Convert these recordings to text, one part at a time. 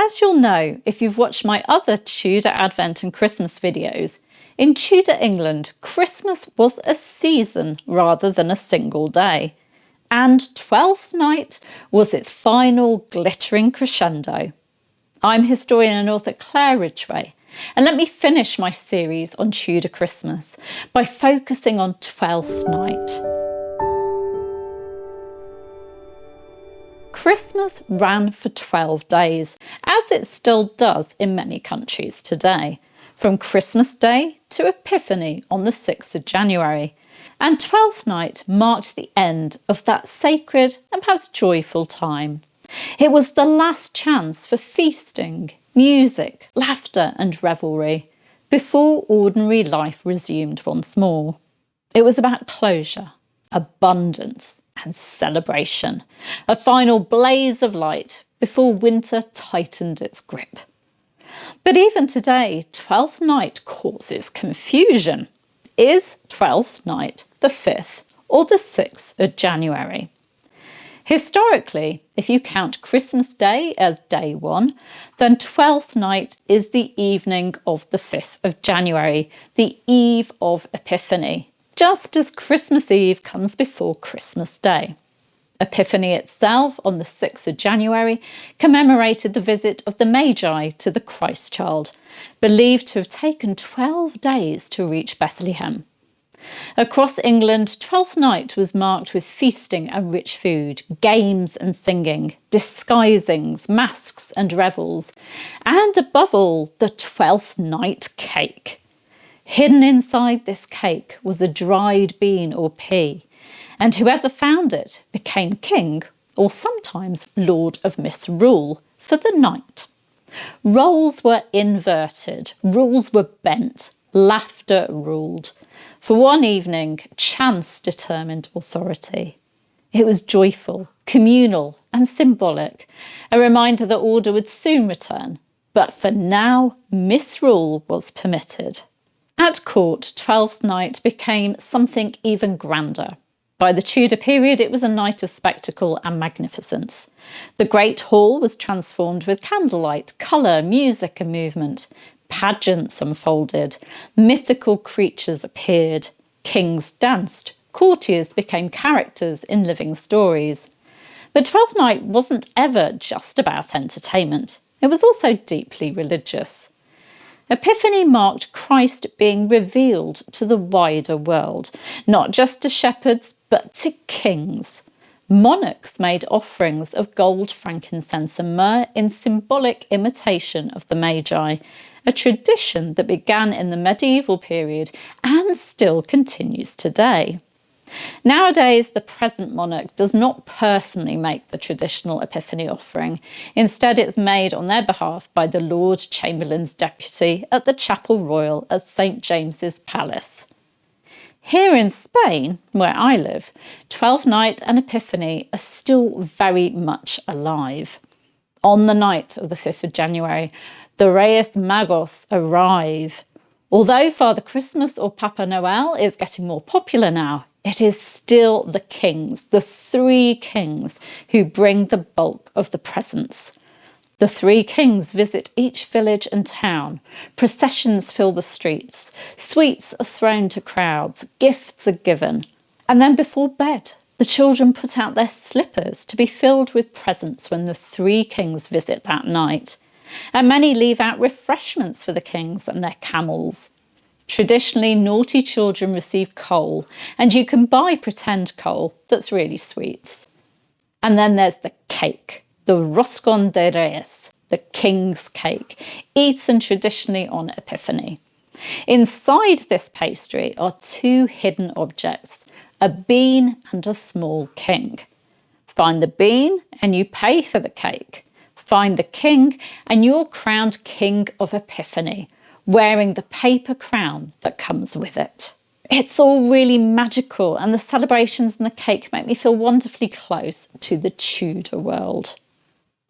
As you'll know if you've watched my other Tudor Advent and Christmas videos, in Tudor England, Christmas was a season rather than a single day. And Twelfth Night was its final glittering crescendo. I'm historian and author Claire Ridgway, and let me finish my series on Tudor Christmas by focusing on Twelfth Night. Christmas ran for 12 days, as it still does in many countries today, from Christmas Day to Epiphany on the 6th of January, and Twelfth Night marked the end of that sacred and perhaps joyful time. It was the last chance for feasting, music, laughter and revelry, before ordinary life resumed once more. It was about closure, abundance and celebration, a final blaze of light before winter tightened its grip. But even today, Twelfth Night causes confusion. Is Twelfth Night the 5th or the 6th of January? Historically, if you count Christmas Day as day 1, then Twelfth Night is the evening of the 5th of January, the eve of Epiphany, just as Christmas Eve comes before Christmas Day. Epiphany itself, on the 6th of January, commemorated the visit of the Magi to the Christ child, believed to have taken 12 days to reach Bethlehem. Across England, Twelfth Night was marked with feasting and rich food, games and singing, disguisings, masks and revels, and above all, the Twelfth Night cake. Hidden inside this cake was a dried bean or pea, and whoever found it became king, or sometimes Lord of Misrule, for the night. Roles were inverted, rules were bent, laughter ruled. For one evening, chance determined authority. It was joyful, communal and symbolic, a reminder that order would soon return. But for now, misrule was permitted. At court, Twelfth Night became something even grander. By the Tudor period, it was a night of spectacle and magnificence. The Great Hall was transformed with candlelight, colour, music and movement. Pageants unfolded, mythical creatures appeared, kings danced, courtiers became characters in living stories. But Twelfth Night wasn't ever just about entertainment. It was also deeply religious. Epiphany marked Christ being revealed to the wider world, not just to shepherds, but to kings. Monarchs made offerings of gold, frankincense and myrrh in symbolic imitation of the Magi, a tradition that began in the medieval period and still continues today. Nowadays, the present monarch does not personally make the traditional Epiphany offering. Instead, it's made on their behalf by the Lord Chamberlain's deputy at the Chapel Royal at St James's Palace. Here in Spain, where I live, Twelfth Night and Epiphany are still very much alive. On the night of the 5th of January, the Reyes Magos arrive. Although Father Christmas or Papa Noel is getting more popular now, it is still the kings, the 3 kings, who bring the bulk of the presents. The 3 kings visit each village and town. Processions fill the streets. Sweets are thrown to crowds. Gifts are given. And then before bed, the children put out their slippers to be filled with presents when the 3 kings visit that night. And many leave out refreshments for the kings and their camels. Traditionally, naughty children receive coal, and you can buy pretend coal that's really sweets. And then there's the cake, the Roscón de Reyes, the king's cake, eaten traditionally on Epiphany. Inside this pastry are 2 hidden objects, a bean and a small king. Find the bean and you pay for the cake. Find the king and you're crowned King of Epiphany, wearing the paper crown that comes with it. It's all really magical, and the celebrations and the cake make me feel wonderfully close to the Tudor world.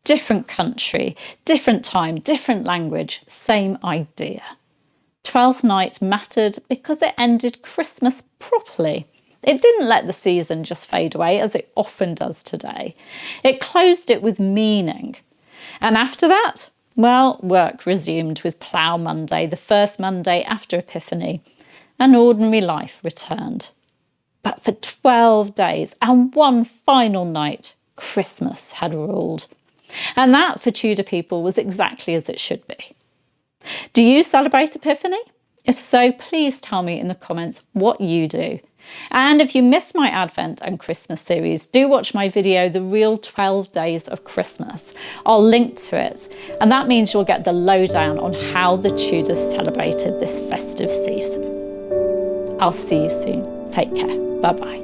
Different country, different time, different language, same idea. Twelfth Night mattered because it ended Christmas properly. It didn't let the season just fade away as it often does today. It closed it with meaning. And after that, Well, work resumed with Plough Monday, the first Monday after Epiphany, and ordinary life returned. But for 12 days and one final night, Christmas had ruled. And that, for Tudor people, was exactly as it should be. Do you celebrate Epiphany? If so, please tell me in the comments what you do. And if you missed my Advent and Christmas series, do watch my video, The Real 12 Days of Christmas. I'll link to it, and that means you'll get the lowdown on how the Tudors celebrated this festive season. I'll see you soon. Take care. Bye-bye.